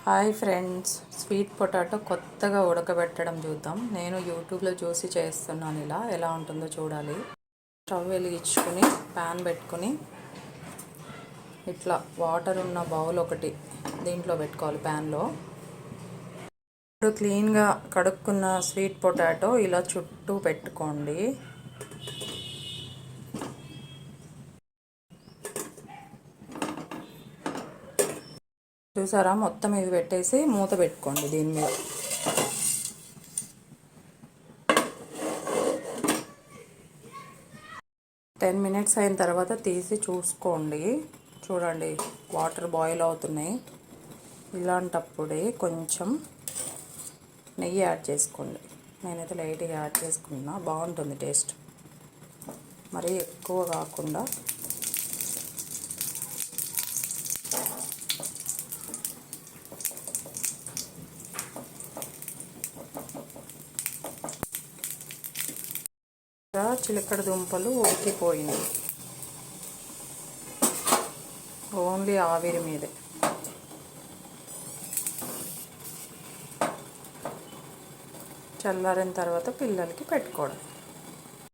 Hi friends, sweet potato కొత్తగా ఉడకబెట్టడం చూద్దాం. నేను యూట్యూబ్లో చూసి చేస్తున్నాను. ఎలా ఉంటుందో చూడాలి. స్టవ్ వెలిగించుకొని ప్యాన్ పెట్టుకొని ఇట్లా వాటర్ ఉన్న బౌల్ ఒకటి దీంట్లో పెట్టుకోవాలి ప్యాన్లో. ఇప్పుడు క్లీన్గా కడుక్కున్న స్వీట్ పొటాటో ఇలా చుట్టూ పెట్టుకోండి. చూసారా, మొత్తం ఇది పెట్టేసి మూత పెట్టుకోండి. దీని మీద 10 మినిట్స్ అయిన తర్వాత తీసి చూసుకోండి. చూడండి, వాటర్ బాయిల్ అవుతున్నాయి. ఇలాంటప్పుడే కొంచెం నెయ్యి యాడ్ చేసుకోండి. నేనైతే లైట్గా యాడ్ చేసుకున్నా, బాగుంటుంది టేస్ట్. మరీ ఎక్కువ కాకుండా చిలకడ దుంపలు ఉడికిపోయినాయి. ఓన్లీ ఆవిరి మీదే. చల్లారిన తర్వాత పిల్లలకి పెట్టుకోవడం.